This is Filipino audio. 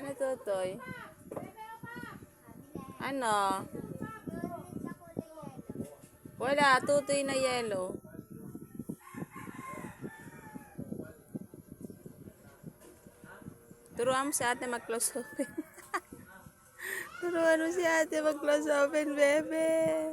Ano, Totoy? Ano? Wala, tutoy na yellow. Turuan mo si ate mag-close open. Turuan mo si ate mag-close open, bebe.